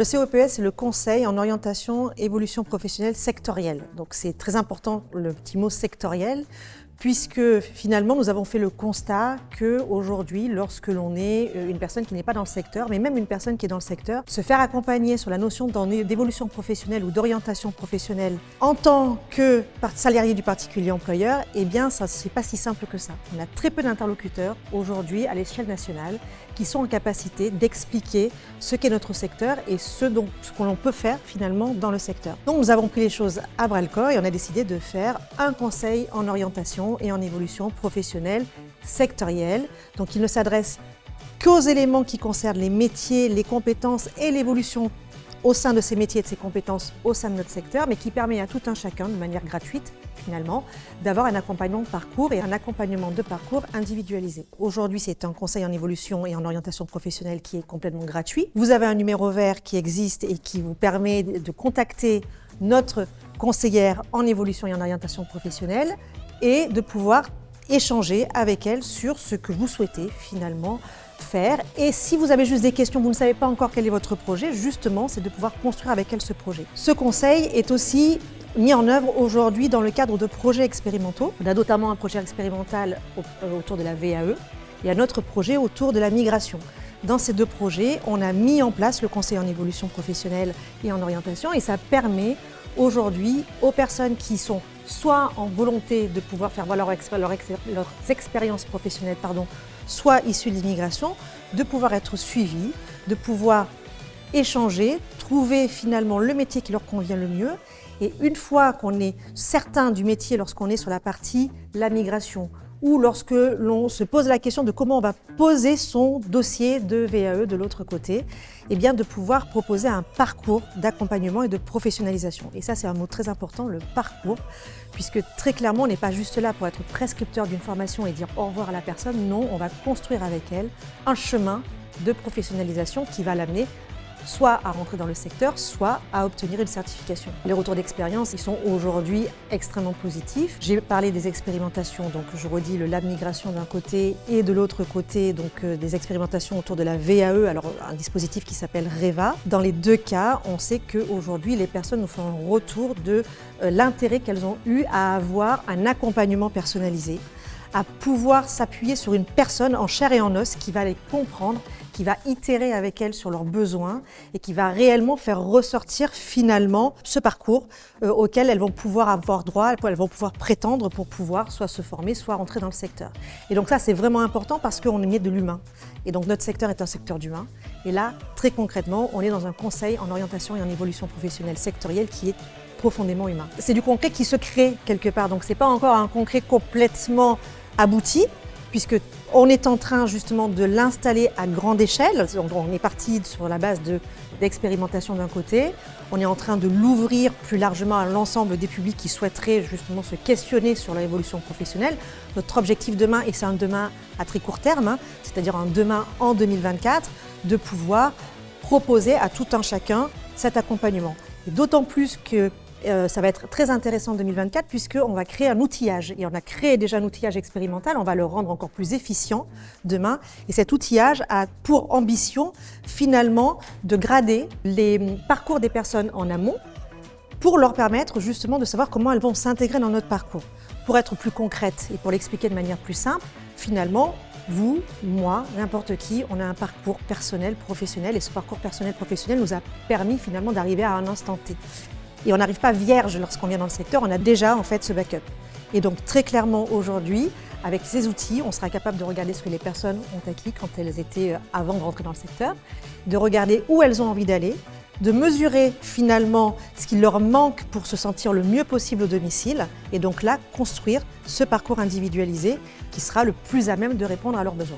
Le COPS, c'est le conseil en orientation évolution professionnelle sectorielle. Donc c'est très important le petit mot sectoriel, puisque finalement nous avons fait le constat qu'aujourd'hui, lorsque l'on est une personne qui n'est pas dans le secteur, mais même une personne qui est dans le secteur, se faire accompagner sur la notion d'évolution professionnelle ou d'orientation professionnelle en tant que salarié du particulier employeur, eh bien ça c'est pas si simple que ça. On a très peu d'interlocuteurs aujourd'hui à l'échelle nationale qui sont en capacité d'expliquer ce qu'est notre secteur et ce que l'on peut faire finalement dans le secteur. Donc nous avons pris les choses à bras-le-corps et on a décidé de faire un conseil en orientation et en évolution professionnelle sectorielle. Donc il ne s'adresse qu'aux éléments qui concernent les métiers, les compétences et l'évolution au sein de ces métiers et de ces compétences au sein de notre secteur, mais qui permet à tout un chacun, de manière gratuite finalement, d'avoir un accompagnement de parcours et un accompagnement de parcours individualisé. Aujourd'hui, c'est un conseil en évolution et en orientation professionnelle qui est complètement gratuit. Vous avez un numéro vert qui existe et qui vous permet de contacter notre conseillère en évolution et en orientation professionnelle et de pouvoir échanger avec elle sur ce que vous souhaitez finalement faire. Et si vous avez juste des questions, vous ne savez pas encore quel est votre projet, justement, c'est de pouvoir construire avec elle ce projet. Ce conseil est aussi mis en œuvre aujourd'hui dans le cadre de projets expérimentaux. On a notamment un projet expérimental autour de la VAE et un autre projet autour de la migration. Dans ces deux projets, on a mis en place le conseil en évolution professionnelle et en orientation et ça permet aujourd'hui aux personnes qui sont soit en volonté de pouvoir faire valoir leurs expériences professionnelles, soit issues de l'immigration, de pouvoir être suivies, de pouvoir échanger, trouver finalement le métier qui leur convient le mieux. Et une fois qu'on est certain du métier, lorsqu'on est sur la partie la migration, ou lorsque l'on se pose la question de comment on va poser son dossier de VAE de l'autre côté, eh bien de pouvoir proposer un parcours d'accompagnement et de professionnalisation. Et ça, c'est un mot très important, le parcours, puisque très clairement, on n'est pas juste là pour être prescripteur d'une formation et dire au revoir à la personne. Non, on va construire avec elle un chemin de professionnalisation qui va l'amener soit à rentrer dans le secteur, soit à obtenir une certification. Les retours d'expérience, ils sont aujourd'hui extrêmement positifs. J'ai parlé des expérimentations, donc je redis le lab migration d'un côté et de l'autre côté, donc des expérimentations autour de la VAE, alors un dispositif qui s'appelle REVA. Dans les deux cas, on sait qu'aujourd'hui, les personnes nous font un retour de l'intérêt qu'elles ont eu à avoir un accompagnement personnalisé, à pouvoir s'appuyer sur une personne en chair et en os qui va les comprendre, qui va itérer avec elles sur leurs besoins et qui va réellement faire ressortir finalement ce parcours auquel elles vont pouvoir avoir droit, elles vont pouvoir prétendre pour pouvoir soit se former, soit rentrer dans le secteur. Et donc ça, c'est vraiment important parce qu'on est de l'humain. Et donc notre secteur est un secteur d'humain. Et là, très concrètement, on est dans un conseil en orientation et en évolution professionnelle sectorielle qui est profondément humain. C'est du concret qui se crée quelque part, donc c'est pas encore un concret complètement abouti, puisque on est en train justement de l'installer à grande échelle. Donc on est parti sur la base d'expérimentation d'un côté, on est en train de l'ouvrir plus largement à l'ensemble des publics qui souhaiteraient justement se questionner sur l'évolution professionnelle. Notre objectif demain, et c'est un demain à très court terme, c'est-à-dire un demain en 2024, de pouvoir proposer à tout un chacun cet accompagnement. Et d'autant plus que ça va être très intéressant en 2024 puisqu'on va créer un outillage et on a créé déjà un outillage expérimental, on va le rendre encore plus efficient demain et cet outillage a pour ambition finalement de grader les parcours des personnes en amont pour leur permettre justement de savoir comment elles vont s'intégrer dans notre parcours. Pour être plus concrète et pour l'expliquer de manière plus simple, finalement, vous, moi, n'importe qui, on a un parcours personnel, professionnel et ce parcours personnel, professionnel nous a permis finalement d'arriver à un instant T. Et on n'arrive pas vierge lorsqu'on vient dans le secteur, on a déjà en fait ce backup. Et donc très clairement aujourd'hui, avec ces outils, on sera capable de regarder ce que les personnes ont acquis quand elles étaient avant de rentrer dans le secteur, de regarder où elles ont envie d'aller, de mesurer finalement ce qui leur manque pour se sentir le mieux possible au domicile et donc là construire ce parcours individualisé qui sera le plus à même de répondre à leurs besoins.